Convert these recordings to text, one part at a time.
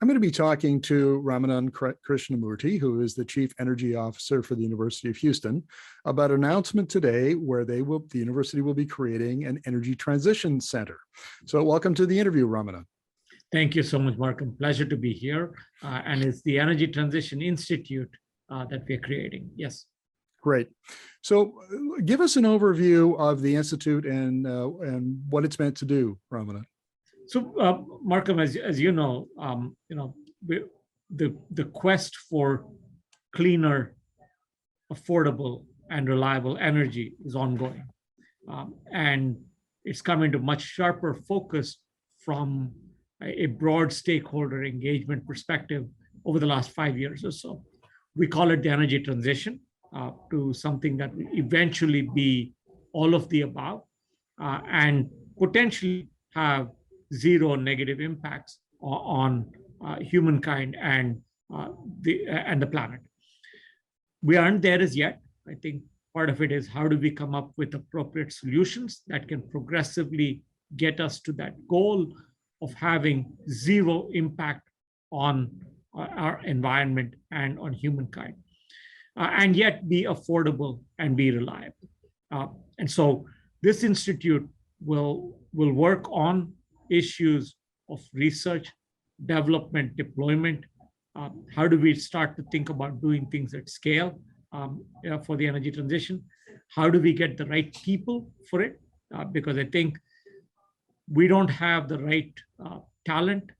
I'm going to be talking to Ramanan Krishnamoorti, who is the Chief Energy Officer for the University of Houston, about an announcement today where the university will be creating an energy transition center. So welcome to the interview, Ramanan. Thank you so much, Markham. Pleasure to be here. And it's the Energy Transition Institute that we're creating. Yes. Great. So give us an overview of the Institute and what it's meant to do, Ramanan. So, Markham, as you know, the quest for cleaner, affordable, and reliable energy is ongoing, and it's come into much sharper focus from a broad stakeholder engagement perspective over the last 5 years or so. We call it the energy transition to something that will eventually be all of the above and potentially have zero negative impacts on humankind and the planet. We aren't there as yet. I think part of it is how do we come up with appropriate solutions that can progressively get us to that goal of having zero impact on our environment and on humankind, and yet be affordable and be reliable. And so this institute will work on issues of research, development, deployment. How do we start to think about doing things at scale for the energy transition? How do we get the right people for it? Because I think we don't have the right talent.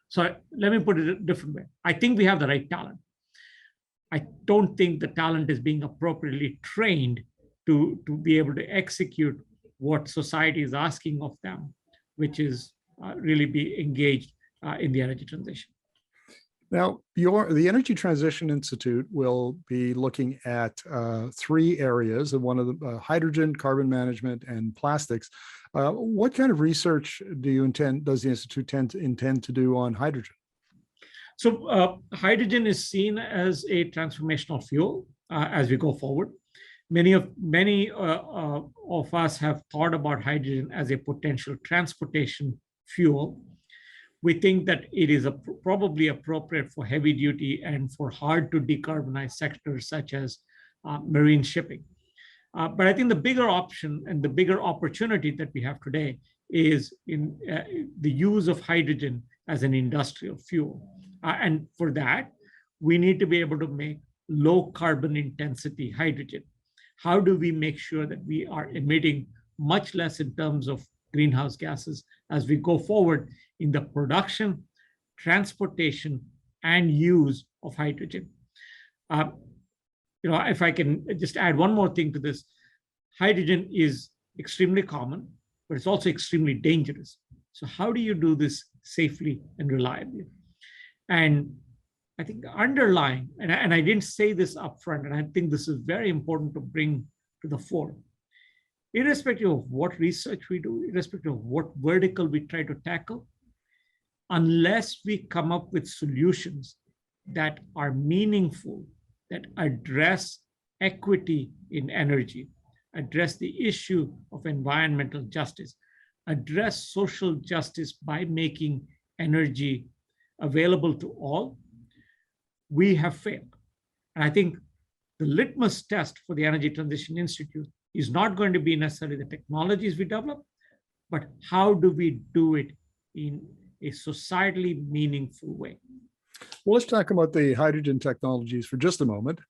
So let me put it a different way. I think we have the right talent. I don't think the talent is being appropriately trained to be able to execute what society is asking of them, which is really be engaged in the energy transition. Now, the Energy Transition Institute will be looking at 3 areas, and one of them, hydrogen, carbon management, and plastics. What kind of research does the Institute intend to do on hydrogen? So hydrogen is seen as a transformational fuel as we go forward. Many of us have thought about hydrogen as a potential transportation fuel. We think that it is probably appropriate for heavy duty and for hard to decarbonize sectors such as marine shipping. But I think the bigger option and the bigger opportunity that we have today is in the use of hydrogen as an industrial fuel. And for that, we need to be able to make low carbon intensity hydrogen. How do we make sure that we are emitting much less in terms of greenhouse gases as we go forward in the production, transportation, and use of hydrogen? If I can just add one more thing to this, hydrogen is extremely common, but it's also extremely dangerous. So how do you do this safely and reliably? And I think underlying, and I didn't say this upfront, and I think this is very important to bring to the fore, irrespective of what research we do, irrespective of what vertical we try to tackle, unless we come up with solutions that are meaningful, that address equity in energy, address the issue of environmental justice, address social justice by making energy available to all, we have failed. And I think the litmus test for the Energy Transition Institute is not going to be necessarily the technologies we develop, but how do we do it in a societally meaningful way? Well, let's talk about the hydrogen technologies for just a moment.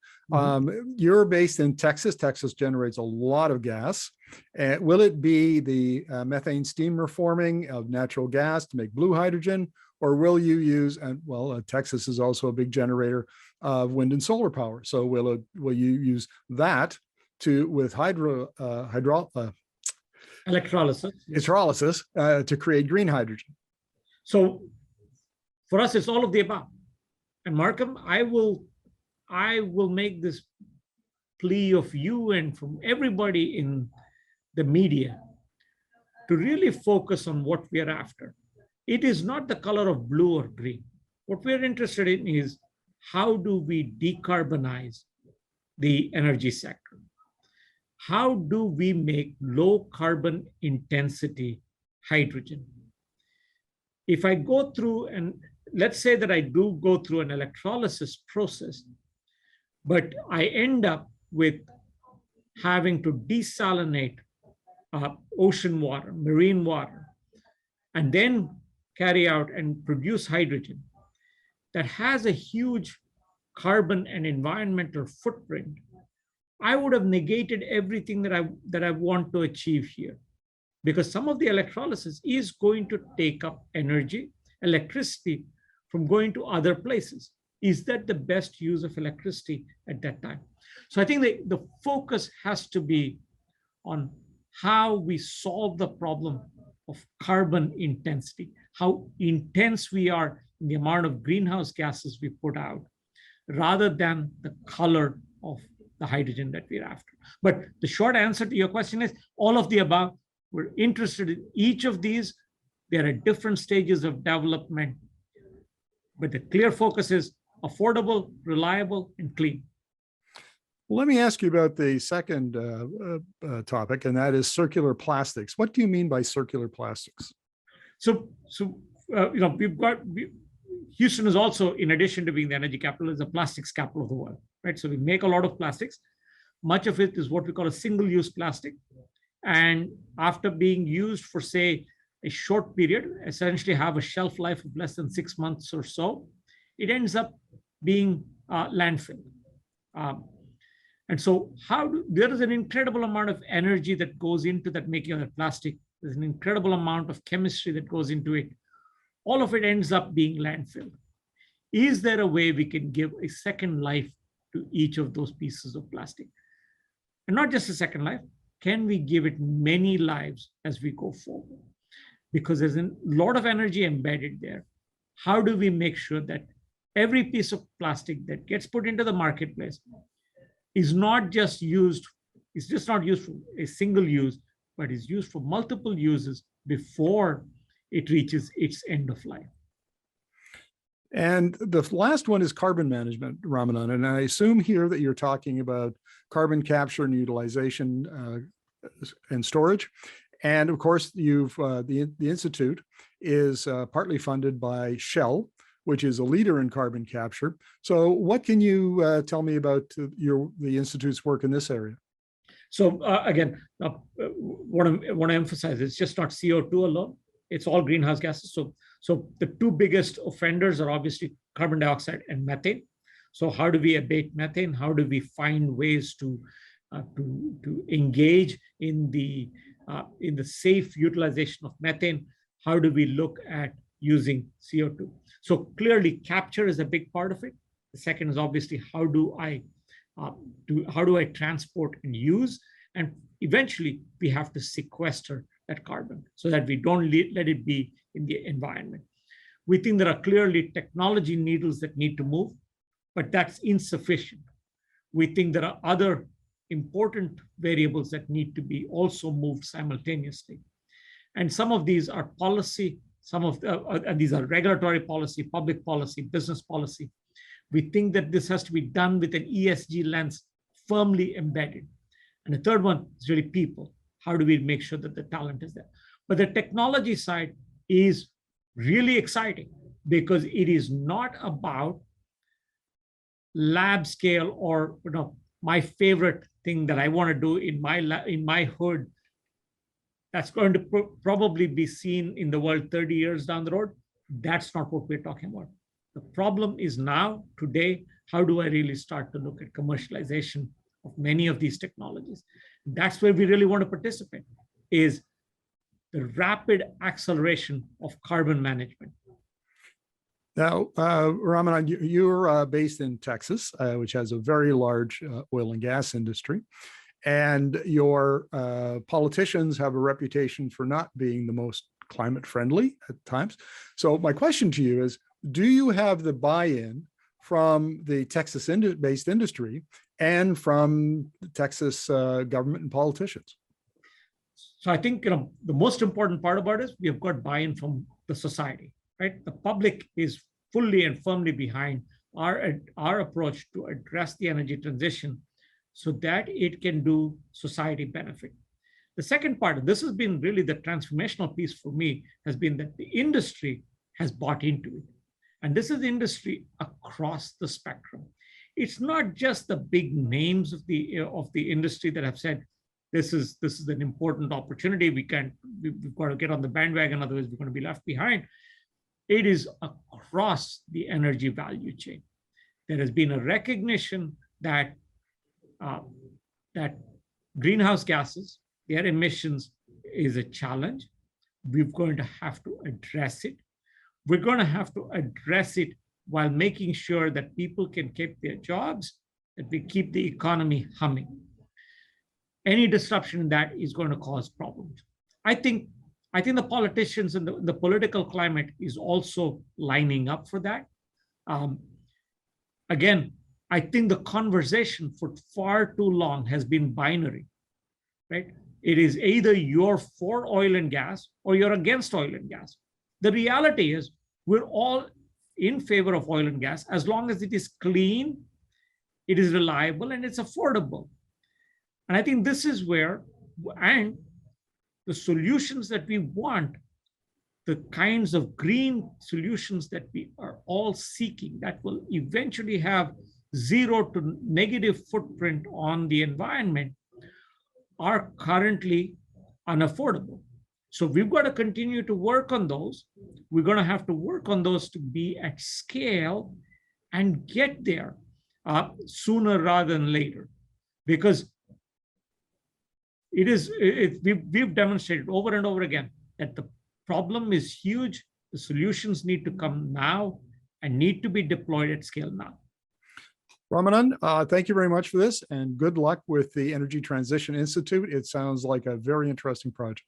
You're based in Texas. Texas generates a lot of gas. Will it be the methane steam reforming of natural gas to make blue hydrogen, or will you use, Texas is also a big generator of wind and solar power. So will you use that with electrolysis to create green hydrogen? So for us, it's all of the above. And Markham, I will make this plea of you and from everybody in the media to really focus on what we are after. It is not the color of blue or green. What we're interested in is how do we decarbonize the energy sector? How do we make low carbon intensity hydrogen? if I go through, and let's say that I do go through an electrolysis process, but I end up with having to desalinate ocean water, marine water, and then carry out and produce hydrogen that has a huge carbon and environmental footprint, I would have negated everything that I want to achieve here. Because some of the electrolysis is going to take up energy, electricity, from going to other places. Is that the best use of electricity at that time? So I think the focus has to be on how we solve the problem of carbon intensity, how intense we are in the amount of greenhouse gases we put out, rather than the color of the hydrogen that we're after. But the short answer to your question is all of the above. We're interested in each of these. They're at different stages of development, but the clear focus is affordable, reliable, and clean. Well, let me ask you about the second topic, and that is circular plastics. What do you mean by circular plastics? So Houston is also, in addition to being the energy capital, is the plastics capital of the world, right? So we make a lot of plastics. Much of it is what we call a single-use plastic. And after being used for, say, a short period, essentially have a shelf life of less than 6 months or so, it ends up being landfilled. And so there is an incredible amount of energy that goes into that making of that plastic. There's an incredible amount of chemistry that goes into it. All of it ends up being landfilled. Is there a way we can give a second life to each of those pieces of plastic? And not just a second life, can we give it many lives as we go forward? Because there's a lot of energy embedded there. How do we make sure that every piece of plastic that gets put into the marketplace is not just used, it's just not used for a single use, but is used for multiple uses before it reaches its end of life? And the last one is carbon management, Ramanan. And I assume here that you're talking about carbon capture and utilization and storage. And of course, the Institute is partly funded by Shell, which is a leader in carbon capture. So what can you tell me about the Institute's work in this area? So again, want to emphasize, it's just not CO2 alone. It's all greenhouse gases. So the two biggest offenders are obviously carbon dioxide and methane. So how do we abate methane? How do we find ways to engage in the safe utilization of methane? How do we look at using CO2? So clearly, capture is a big part of it. The second is obviously how do I transport and use, and eventually we have to sequester that carbon so that we don't let it be in the environment. We think there are clearly technology needles that need to move, but that's insufficient. We think there are other important variables that need to be also moved simultaneously. And some of these are policy, these are regulatory policy, public policy, business policy. We think that this has to be done with an ESG lens firmly embedded. And the third one is really people. How do we make sure that the talent is there? But the technology side is really exciting because it is not about lab scale or my favorite thing that I want to do in my hood that's going to probably be seen in the world 30 years down the road. That's not what we're talking about. The problem is now, today, how do I really start to look at commercialization of many of these technologies? That's where we really want to participate, is the rapid acceleration of carbon management. Now, Ramanan, you're based in Texas, which has a very large oil and gas industry, and your politicians have a reputation for not being the most climate friendly at times. So my question to you is, do you have the buy-in from the Texas-based industry and from the Texas government and politicians? So I think the most important part about it is we have got buy-in from the society, right? The public is fully and firmly behind our approach to address the energy transition so that it can do society benefit. The second part, this has been really the transformational piece for me, has been that the industry has bought into it. And this is industry across the spectrum. It's not just the big names of the industry that have said, this is an important opportunity. We've got to get on the bandwagon, otherwise we're going to be left behind. It is across the energy value chain. There has been a recognition that that greenhouse gases, their emissions, is a challenge. We're going to have to address it. We're going to have to address it while making sure that people can keep their jobs, that we keep the economy humming. Any disruption in that is going to cause problems. I think the politicians and the political climate is also lining up for that. Again, I think the conversation for far too long has been binary, right? It is either you're for oil and gas or you're against oil and gas. The reality is we're all in favor of oil and gas as long as it is clean, it is reliable, and it's affordable. And I think this is where, and the solutions that we want, the kinds of green solutions that we are all seeking that will eventually have zero to negative footprint on the environment, are currently unaffordable. So we've got to continue to work on those. We're going to have to work on those to be at scale and get there sooner rather than later, because we've demonstrated over and over again that the problem is huge. The solutions need to come now and need to be deployed at scale now. Ramanan, thank you very much for this, and good luck with the Energy Transition Institute. It sounds like a very interesting project.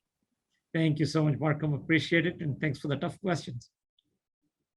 Thank you so much, Markham. Appreciate it. And thanks for the tough questions.